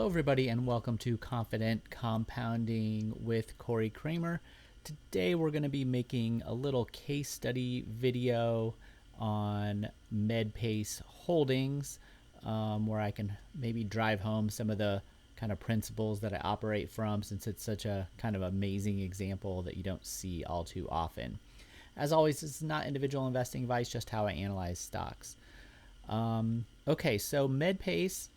Hello, everybody, and welcome to Confident Compounding with Corey Kramer. Today, we're going to be making a little case study video on Medpace Holdings, where I can maybe drive home some of the kind of principles that I operate from, since it's such a kind of amazing example that you don't see all too often. As always, this is not individual investing advice, just how I analyze stocks. Okay, so Medpace,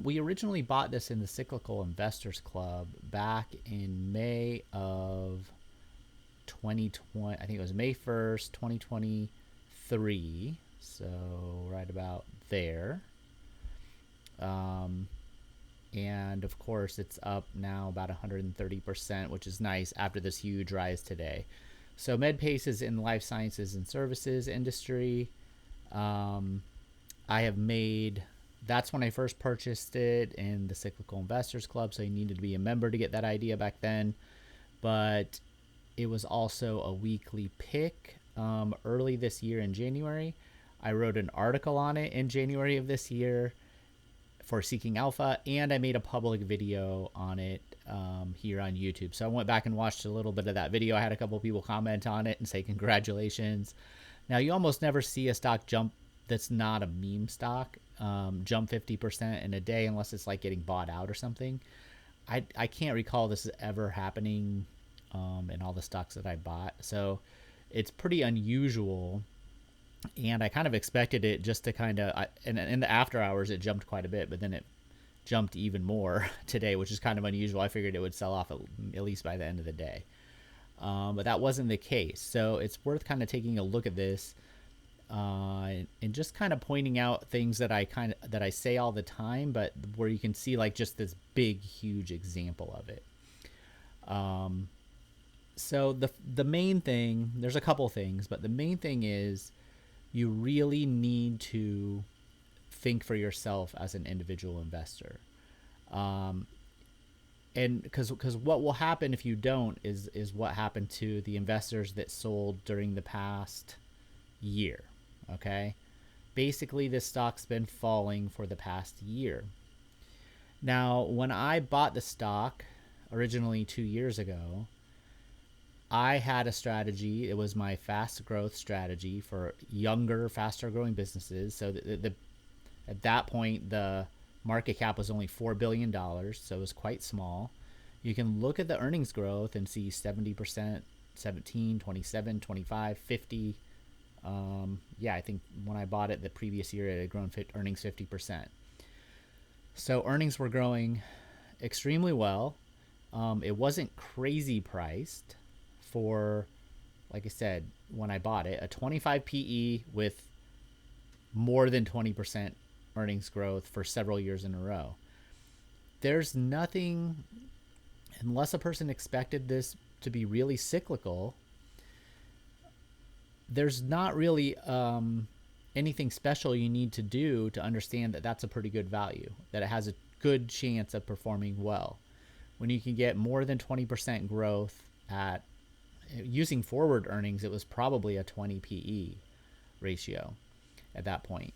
we originally bought this in the Cyclical Investors Club back in May of 2020. I think it was May 1st, 2023. So right about there. And of course, it's up now about 130%, which is nice after this huge rise today. So Medpace is in the life sciences and services industry. That's when I first purchased it in the Cyclical Investors Club, so you needed to be a member to get that idea back then. But it was also a weekly pick early this year in January. I wrote an article on it in January of this year for Seeking Alpha, and I made a public video on it here on YouTube. So I went back and watched a little bit of that video. I had a couple people comment on it and say congratulations. Now, you almost never see a stock jump that's not a meme stock jump 50% in a day unless it's like getting bought out or something. I can't recall this ever happening in all the stocks that I bought. So it's pretty unusual. And I kind of expected it just to kind of, and in the after hours, it jumped quite a bit, but then it jumped even more today, which is kind of unusual. I figured it would sell off at least by the end of the day. But that wasn't the case. So it's worth kind of taking a look at this and just kind of pointing out things that I say all the time, but where you can see like just this big, huge example of it. So the main thing, there's a couple things, but the main thing is you really need to think for yourself as an individual investor. And because what will happen if you don't is what happened to the investors that sold during the past year. Okay, basically this stock's been falling for the past year. Now, when I bought the stock originally 2 years ago, I had a strategy. It was my fast growth strategy for younger, faster growing businesses. So at that point, the market cap was only $4 billion, so it was quite small. You can look at the earnings growth and see 70%, 17, 27, 25, 50. I think when I bought it the previous year, it had grown earnings 50%. So earnings were growing extremely well. It wasn't crazy priced for, like I said, when I bought it, a 25 PE with more than 20% earnings growth for several years in a row. There's nothing, unless a person expected this to be really cyclical, there's not really anything special you need to do to understand that that's a pretty good value, that it has a good chance of performing well. When you can get more than 20% growth at, using forward earnings, it was probably a 20 PE ratio at that point.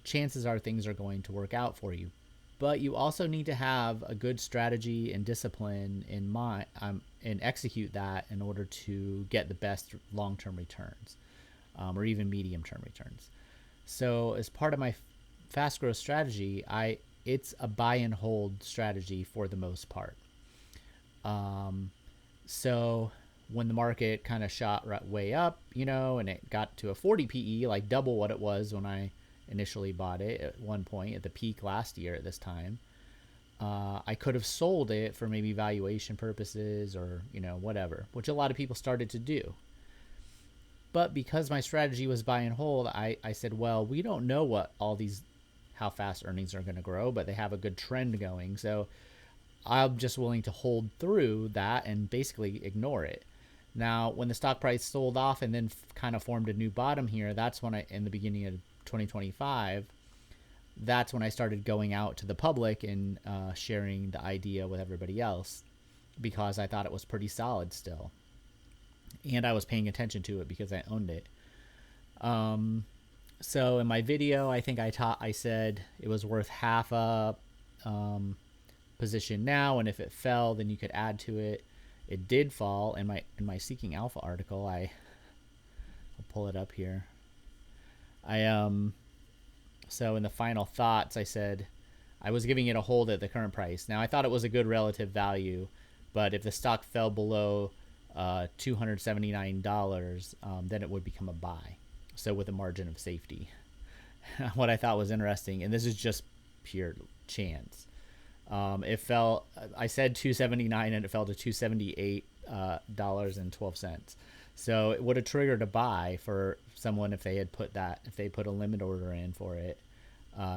Chances are things are going to work out for you. But you also need to have a good strategy and discipline in mind and execute that in order to get the best long-term returns or even medium-term returns. So as part of my fast growth strategy, it's a buy and hold strategy for the most part. So when the market kind of shot way up, and it got to a 40 PE, like double what it was when I initially bought it at one point at the peak last year at this time, I could have sold it for maybe valuation purposes or, whatever, which a lot of people started to do. But because my strategy was buy and hold, I said, well, we don't know how fast earnings are going to grow, but they have a good trend going. So I'm just willing to hold through that and basically ignore it. Now, when the stock price sold off and then kind of formed a new bottom here, that's when in the beginning of 2025, that's when I started going out to the public and sharing the idea with everybody else, because I thought it was pretty solid still. And I was paying attention to it because I owned it. So in my video, I think I said it was worth half a position now, and if it fell, then you could add to it. It did fall in my Seeking Alpha article. I'll pull it up here. I So in the final thoughts, I said I was giving it a hold at the current price. Now I thought it was a good relative value, but if the stock fell below $279, then it would become a buy. So with a margin of safety. What I thought was interesting, and this is just pure chance. It fell. I said 279, and it fell to $278.12. So it would have triggered a buy for someone if they put a limit order in for it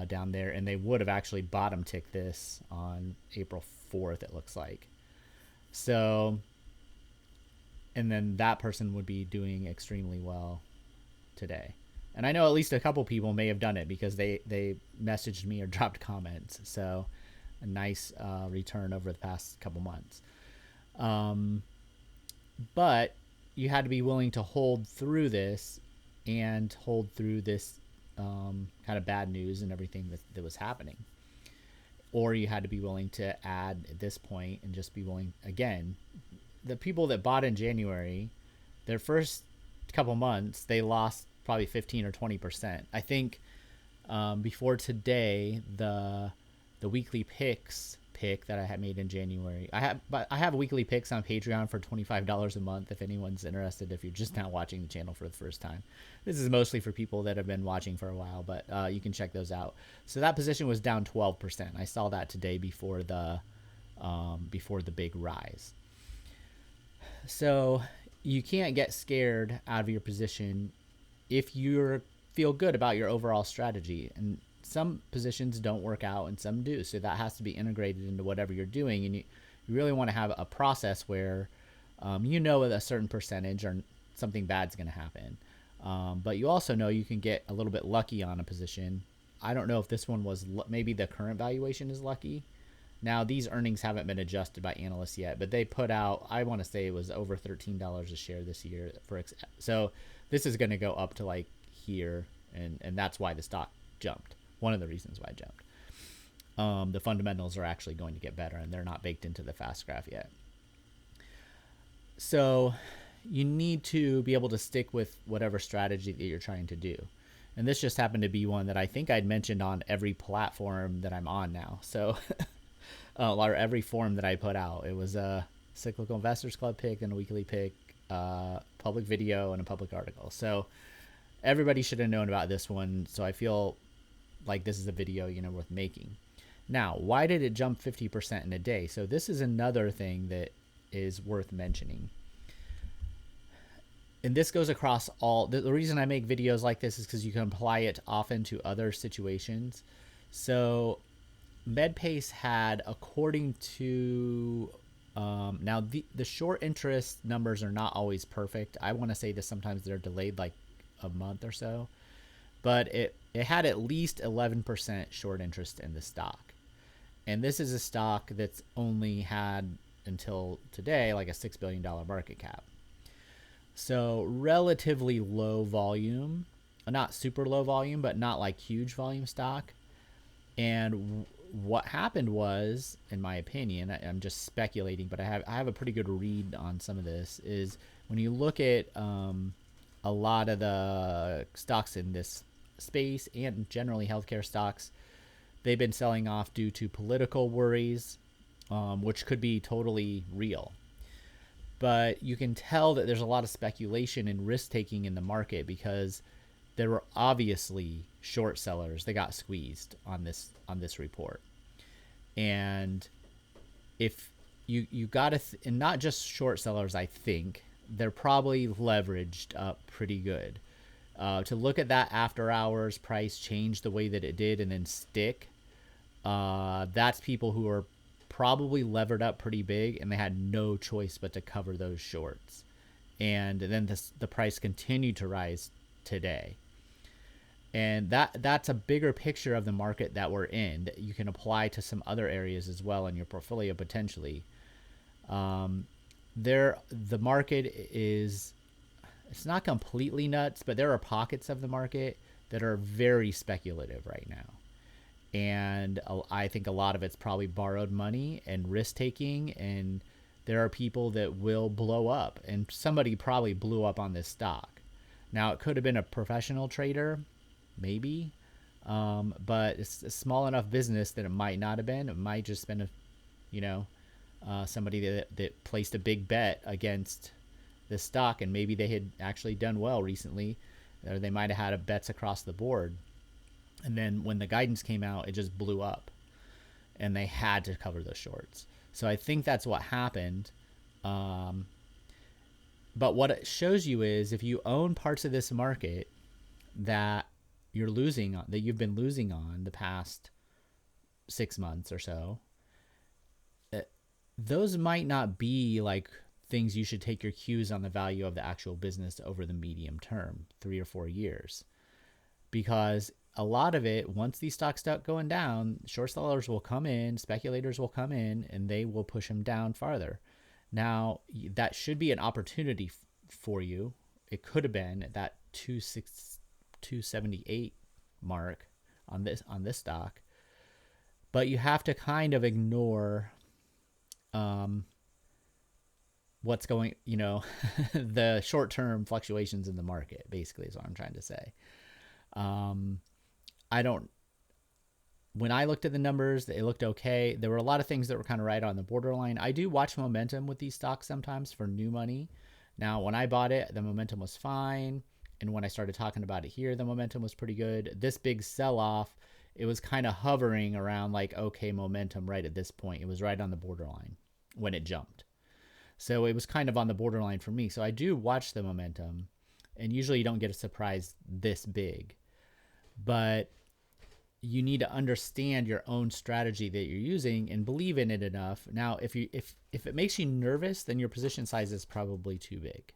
down there, and they would have actually bottom ticked this on April 4th. It looks like. So, and then that person would be doing extremely well today. And I know at least a couple people may have done it because they messaged me or dropped comments. So a nice return over the past couple months. But you had to be willing to hold through this and hold through this kind of bad news and everything that was happening. Or you had to be willing to add at this point and just be willing, again, the people that bought in January, their first couple months, they lost probably 15 or 20%. I think before today, the weekly pick that I had made in January. I have weekly picks on Patreon for $25 a month if anyone's interested, if you're just now watching the channel for the first time. This is mostly for people that have been watching for a while, but you can check those out. So that position was down 12%. I saw that today before the big rise. So you can't get scared out of your position if you feel good about your overall strategy. And some positions don't work out and some do. So that has to be integrated into whatever you're doing. And you really want to have a process where you know a certain percentage or something bad's going to happen. But you also know you can get a little bit lucky on a position. I don't know if this one was, maybe the current valuation is lucky. Now, these earnings haven't been adjusted by analysts yet, but they put out, I want to say it was over $13 a share this year. So this is going to go up to like here, and that's why the stock jumped. One of the reasons why it jumped. The fundamentals are actually going to get better, and they're not baked into the fast graph yet. So you need to be able to stick with whatever strategy that you're trying to do. And this just happened to be one that I think I'd mentioned on every platform that I'm on now. So or every form that I put out. It was a Cyclical Investors Club pick and a weekly pick, public video, and a public article. So everybody should have known about this one. So I feel like this is a video, worth making. Now, why did it jump 50% in a day? So this is another thing that is worth mentioning. And this goes across all. The reason I make videos like this is because you can apply it often to other situations. So Medpace had, according to now the short interest numbers are not always perfect. I want to say that sometimes they're delayed like a month or so, but it had at least 11% short interest in the stock. And this is a stock that's only had until today like a $6 billion market cap. So relatively low volume, not super low volume, but not like huge volume stock. And what happened was, in my opinion, I'm just speculating, but I have a pretty good read on some of this, is when you look at a lot of the stocks in this space and generally healthcare stocks, they've been selling off due to political worries, which could be totally real. But you can tell that there's a lot of speculation and risk taking in the market because there were obviously short sellers that got squeezed on this report. And if you got to, and not just short sellers, I think they're probably leveraged up pretty good. To look at that after hours price change the way that it did and then stick, that's people who are probably levered up pretty big and they had no choice but to cover those shorts. And then the price continued to rise today. And that's a bigger picture of the market that we're in that you can apply to some other areas as well in your portfolio potentially. The market is, it's not completely nuts, but there are pockets of the market that are very speculative right now. And I think a lot of it's probably borrowed money and risk taking. And there are people that will blow up, and somebody probably blew up on this stock. Now, it could have been a professional trader, maybe, but it's a small enough business that it might not have been. It might just been you know, somebody that placed a big bet against this stock, and maybe they had actually done well recently, or they might have had bets across the board. And then when the guidance came out, it just blew up, and they had to cover those shorts. So I think that's what happened. But what it shows you is if you own parts of this market that you're losing on, that you've been losing on the past 6 months or so, those might not be like things you should take your cues on the value of the actual business over the medium term, 3 or 4 years. Because a lot of it, once these stocks start going down, short sellers will come in, speculators will come in, and they will push them down farther. Now, that should be an opportunity for you. It could have been at that 278 mark on this stock, but you have to kind of ignore what's going, the short-term fluctuations in the market, basically, is what I'm trying to say. When I looked at the numbers, they looked okay. There were a lot of things that were kind of right on the borderline. I do watch momentum with these stocks sometimes for new money. Now, when I bought it, the momentum was fine. And when I started talking about it here, the momentum was pretty good. This big sell-off, it was kind of hovering around like, okay, momentum right at this point. It was right on the borderline when it jumped. So it was kind of on the borderline for me. So I do watch the momentum. And usually you don't get a surprise this big. But you need to understand your own strategy that you're using and believe in it enough. Now, if it makes you nervous, then your position size is probably too big,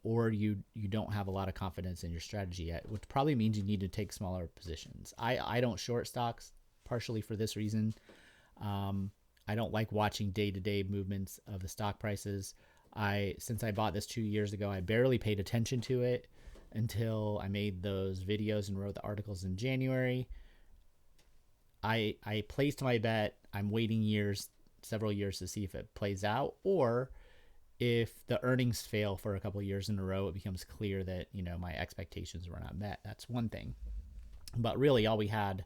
or you don't have a lot of confidence in your strategy yet, which probably means you need to take smaller positions. I don't short stocks partially for this reason. I don't like watching day-to-day movements of the stock prices. Since I bought this 2 years ago, I barely paid attention to it until I made those videos and wrote the articles in January. I placed my bet. I'm waiting several years to see if it plays out, or if the earnings fail for a couple of years in a row, it becomes clear that, my expectations were not met. That's one thing. But really all we had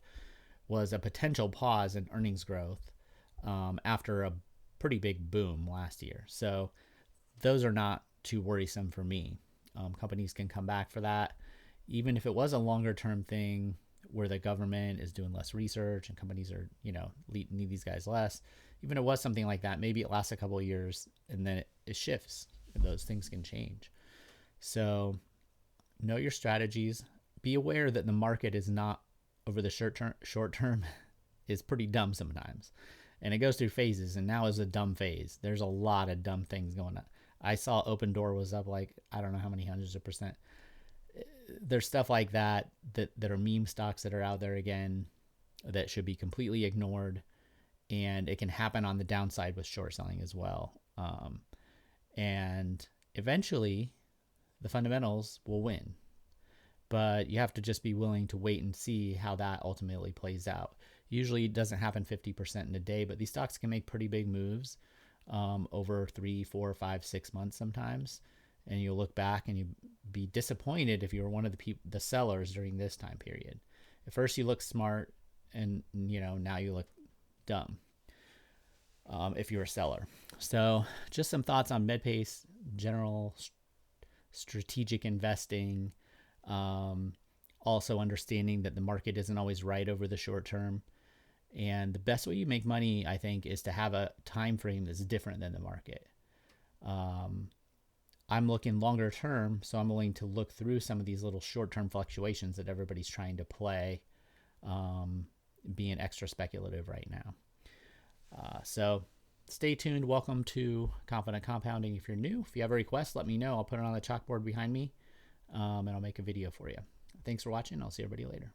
was a potential pause in earnings growth after a pretty big boom last year. So those are not too worrisome for me. Companies can come back for that. Even if it was a longer term thing where the government is doing less research and companies are, need these guys less, even if it was something like that, maybe it lasts a couple of years and then it shifts. Those things can change. So know your strategies. Be aware that the market is not over the short term is pretty dumb sometimes. And it goes through phases, and now is a dumb phase. There's a lot of dumb things going on. I saw Open Door was up like, I don't know how many hundreds of percent. There's stuff like that are meme stocks that are out there again that should be completely ignored. And it can happen on the downside with short selling as well. And eventually the fundamentals will win. But you have to just be willing to wait and see how that ultimately plays out. Usually it doesn't happen 50% in a day, but these stocks can make pretty big moves over 3, 4, 5, 6 months sometimes. And you'll look back and you'll be disappointed if you were one of the sellers during this time period. At first you look smart, and now you look dumb if you're a seller. So just some thoughts on Medpace, general strategic investing, also understanding that the market isn't always right over the short term. And the best way you make money, I think, is to have a time frame that's different than the market. I'm looking longer term, so I'm willing to look through some of these little short-term fluctuations that everybody's trying to play, being extra speculative right now. So stay tuned. Welcome to Confident Compounding. If you're new, if you have a request, let me know. I'll put it on the chalkboard behind me, and I'll make a video for you. Thanks for watching. I'll see everybody later.